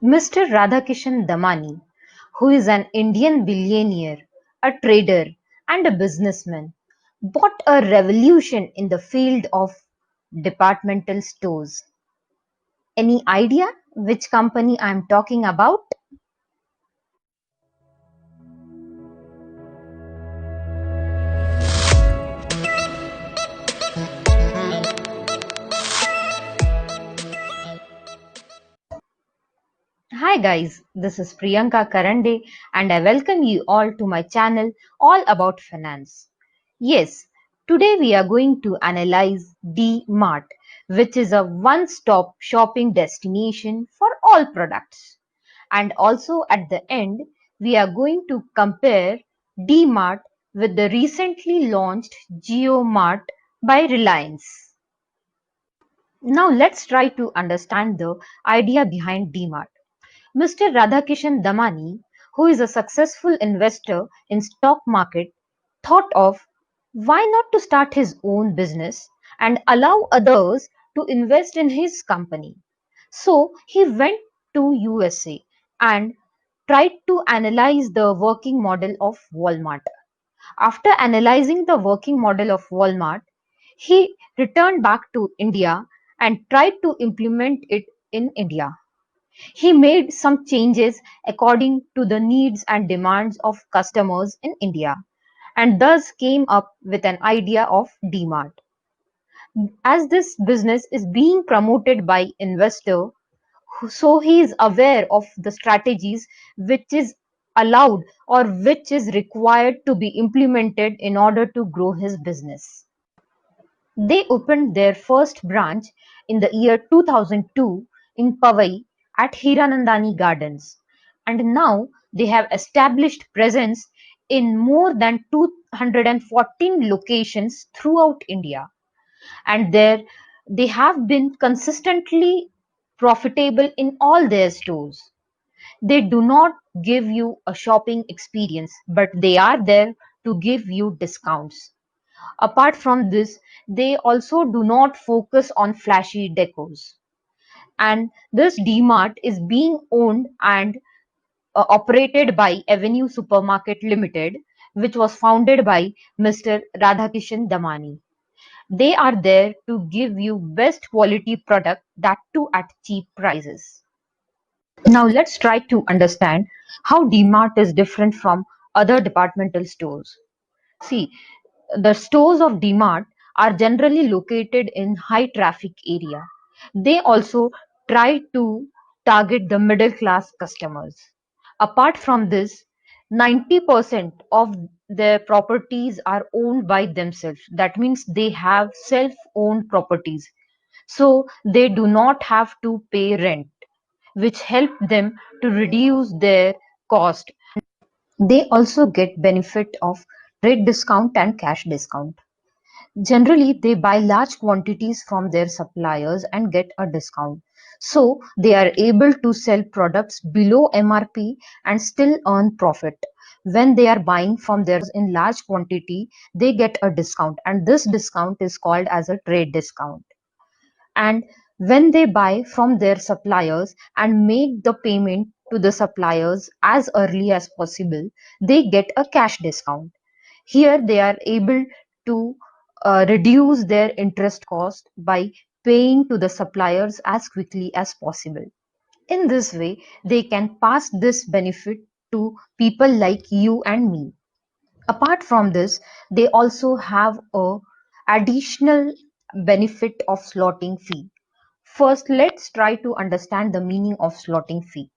Mr. Radhakishan Damani, who is an Indian billionaire, a trader, and a businessman, brought a revolution in the field of departmental stores. Any idea which company I'm talking about? Hi guys, this is Kurve-Karande and I welcome you all to my channel all about finance. Yes, today we are going to analyze D-Mart, which is a one-stop shopping destination for all products. And also at the end, we are going to compare D-Mart with the recently launched Jio Mart by Reliance. Now let's try to understand the idea behind D-Mart. Mr. Radhakishan Damani, who is a successful investor in stock market, thought of why not to start his own business and allow others to invest in his company. So he went to USA and tried to analyze the working model of Walmart. After analyzing the working model of Walmart, he returned back to India and tried to implement it in India. He made some changes according to the needs and demands of customers in India and thus came up with an idea of DMart. As this business is being promoted by investor, so he is aware of the strategies which is allowed or which is required to be implemented in order to grow his business. They opened their first branch in the year 2002 in Powai at Hiranandani Gardens, and now they have established presence in more than 214 locations throughout India, and there they have been consistently profitable in all their stores. They do not give you a shopping experience, but they are there to give you discounts. Apart from this, they also do not focus on flashy decors. And this DMart is being owned and operated by Avenue Supermarket Limited, which was founded by Mr. Radhakishan Damani. They are there to give you best quality product, that too at cheap prices. Now let's try to understand how DMart is different from other departmental stores. See, the stores of DMart are generally located in high traffic area. They also try to target the middle class customers. Apart from this, 90% of their properties are owned by themselves. That means they have self-owned properties. So they do not have to pay rent, which help them to reduce their cost. They also get benefit of trade discount and cash discount. Generally, they buy large quantities from their suppliers and get a discount. So they are able to sell products below MRP and still earn profit. When they are buying from theirs in large quantity, they get a discount, and this discount is called as a trade discount. And when they buy from their suppliers and make the payment to the suppliers as early as possible, they get a cash discount. Here they are able to reduce their interest cost by paying to the suppliers as quickly as possible. In this way, they can pass this benefit to people like you and me. Apart from this, they also have a additional benefit of slotting fee. First, let's try to understand the meaning of slotting fee.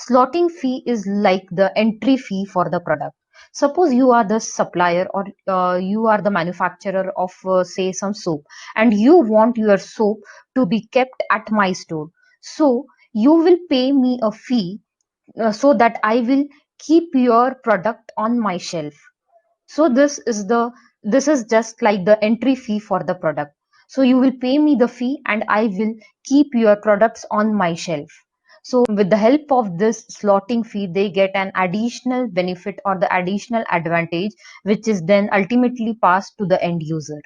Slotting fee is like the entry fee for the product. Suppose you are the supplier or you are the manufacturer of, say, some soap, and you want your soap to be kept at my store. So, you will pay me a fee so that I will keep your product on my shelf. So this is just like the entry fee for the product. So you will pay me the fee and I will keep your products on my shelf. So with the help of this slotting fee, they get an additional benefit or the additional advantage, which is then ultimately passed to the end user.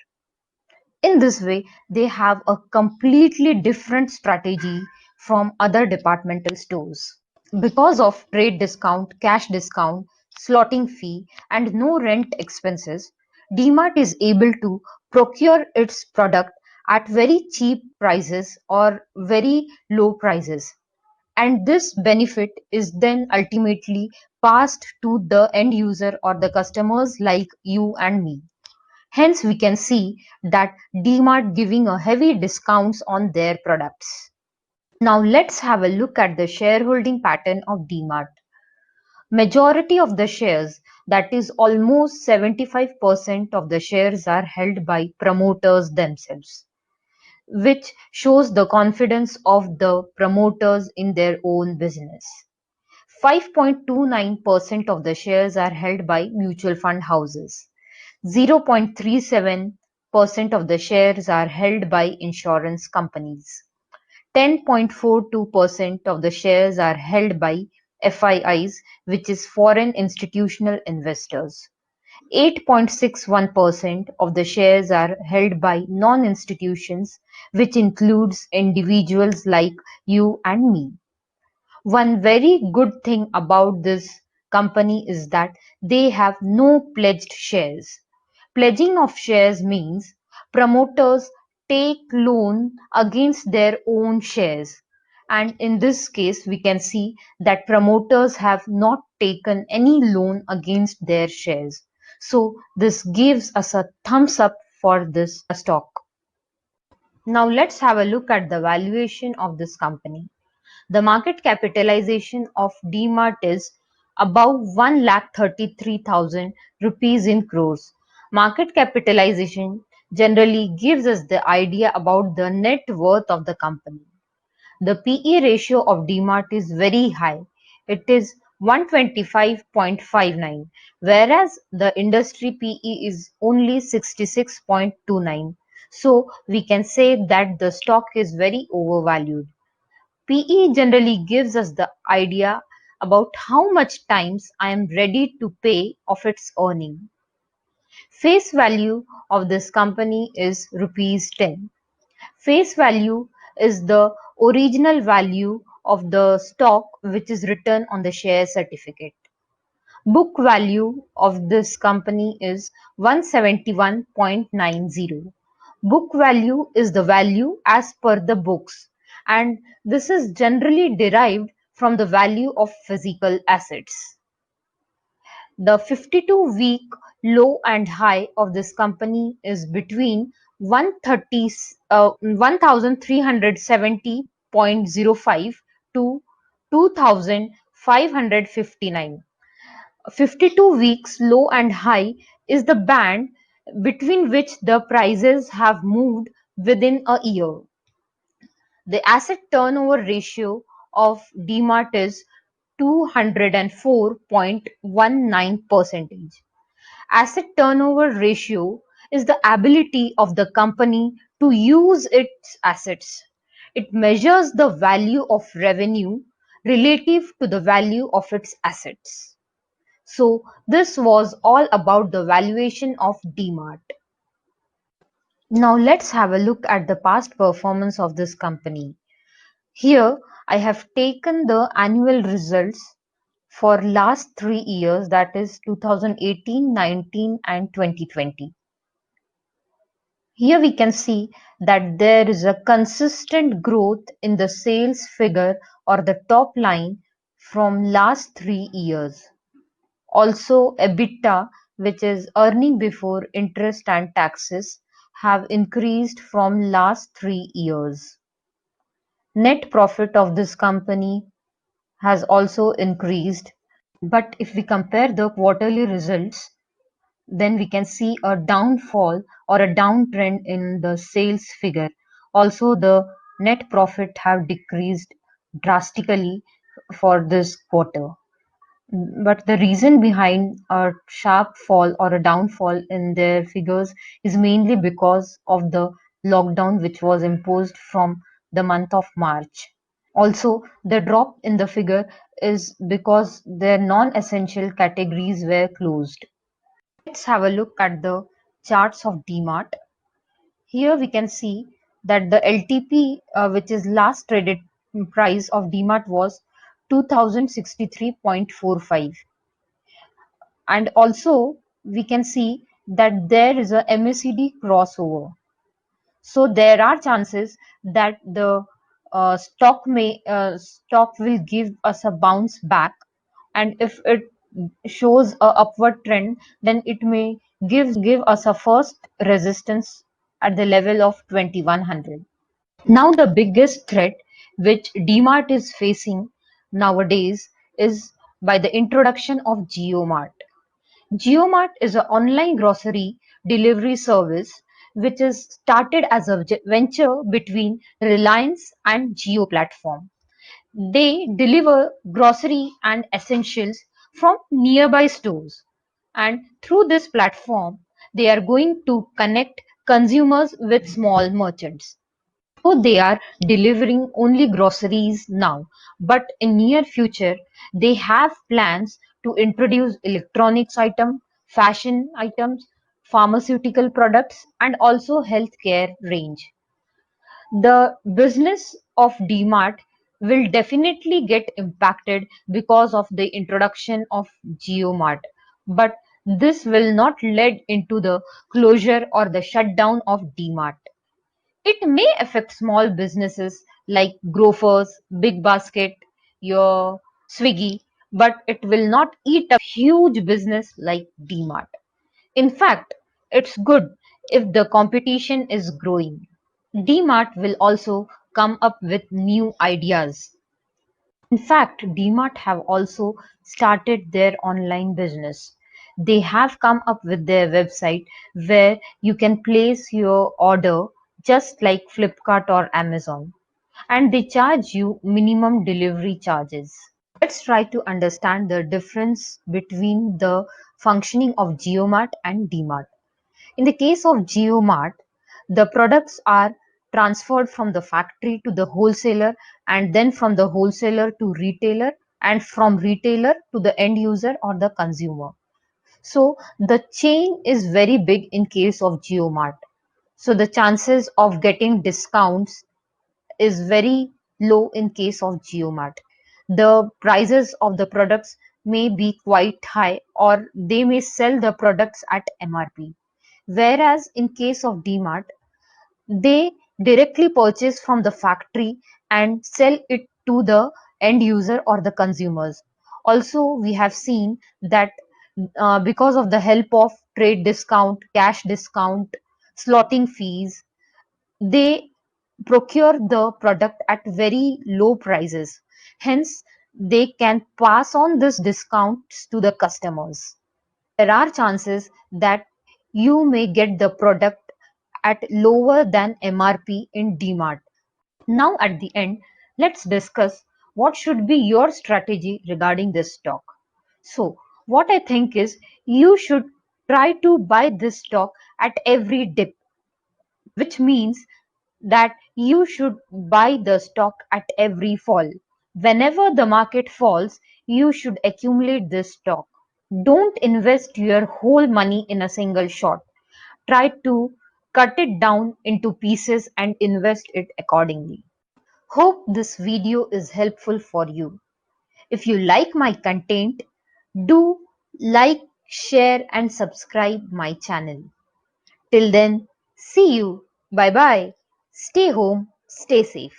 In this way, they have a completely different strategy from other departmental stores. Because of trade discount, cash discount, slotting fee, and no rent expenses, DMart is able to procure its product at very cheap prices or very low prices. And this benefit is then ultimately passed to the end user or the customers like you and me. Hence, we can see that DMart giving a heavy discounts on their products. Now let's have a look at the shareholding pattern of DMart. Majority of the shares, that is almost 75% of the shares are held by promoters themselves, which shows the confidence of the promoters in their own business. 5.29% of the shares are held by mutual fund houses. 0.37% of the shares are held by insurance companies. 10.42% of the shares are held by FIIs, which is foreign institutional investors. 8.61% of the shares are held by non-institutions, which includes individuals like you and me. One very good thing about this company is that they have no pledged shares. Pledging of shares means promoters take loan against their own shares. And in this case, we can see that promoters have not taken any loan against their shares. So this gives us a thumbs up for this stock. Now let's have a look at the valuation of this company. The market capitalization of DMart is above 1,33,000 rupees in crores. Market capitalization generally gives us the idea about the net worth of the company. The PE ratio of DMart is very high. It is 125.59, whereas the industry PE is only 66.29. So we can say that the stock is very overvalued. PE generally gives us the idea about how much times I am ready to pay of its earning. Face value of this company is rupees 10. Face value is the original value of the stock which is written on the share certificate. Book value of this company is 171.90. Book value is the value as per the books, and this is generally derived from the value of physical assets. The 52-week low and high of this company is between 1370.05 to 2559. 52 weeks low and high is the band between which the prices have moved within a year. The asset turnover ratio of DMart is 204.19%. Asset turnover ratio is the ability of the company to use its assets. It measures the value of revenue relative to the value of its assets. So this was all about the valuation of DMart. Now let's have a look at the past performance of this company. Here I have taken the annual results for last 3 years, that is 2018, 19 and 2020. Here we can see that there is a consistent growth in the sales figure or the top line from last 3 years. Also, EBITDA, which is earning before interest and taxes, have increased from last 3 years. Net profit of this company has also increased. But if we compare the quarterly results, then we can see a downfall or a downtrend in the sales figure. Also, the net profit have decreased drastically for this quarter. But the reason behind a sharp fall or a downfall in their figures is mainly because of the lockdown which was imposed from the month of March. Also, the drop in the figure is because their non-essential categories were closed. Let's have a look at the charts of DMart. Here we can see that the LTP, which is last traded price of DMart, was 2063.45, and also we can see that there is a MACD crossover. So there are chances that the stock will give us a bounce back, and if it shows a upward trend, then it may give us a first resistance at the level of 2100. Now the biggest threat which DMart is facing nowadays is by the introduction of Jio Mart. Jio Mart is an online grocery delivery service which is started as a venture between Reliance and Jio platform. They deliver grocery and essentials from nearby stores, and through this platform they are going to connect consumers with small merchants. So they are delivering only groceries now, but in near future they have plans to introduce electronics item, fashion items, pharmaceutical products, and also healthcare range. The business of DMart will definitely get impacted because of the introduction of GeoMart, but this will not lead into the closure or the shutdown of DMart. It may affect small businesses like Grofers, Big Basket, your Swiggy, but it will not eat up huge business like DMart. In fact, it's good if the competition is growing. DMart will also come up with new ideas. In fact, DMart have also started their online business. They have come up with their website where you can place your order just like Flipkart or Amazon, and they charge you minimum delivery charges. Let's try to understand the difference between the functioning of JioMart and DMart. In the case of JioMart, the products are transferred from the factory to the wholesaler, and then from the wholesaler to retailer, and from retailer to the end user or the consumer. So the chain is very big in case of JioMart. So the chances of getting discounts is very low in case of JioMart. The prices of the products may be quite high, or they may sell the products at MRP. Whereas in case of DMart, they directly purchase from the factory and sell it to the end user or the consumers. Also, we have seen that because of the help of trade discount, cash discount, slotting fees, they procure the product at very low prices. Hence, they can pass on this discounts to the customers. There are chances that you may get the product at lower than MRP in DMart. Now at the end, let's discuss what should be your strategy regarding this stock. So, what I think is you should try to buy this stock at every dip, which means that you should buy the stock at every fall. Whenever the market falls, you should accumulate this stock. Don't invest your whole money in a single shot. Try to cut it down into pieces and invest it accordingly. Hope this video is helpful for you. If you like my content, do like, share and subscribe my channel. Till then, see you. Bye bye. Stay home, stay safe.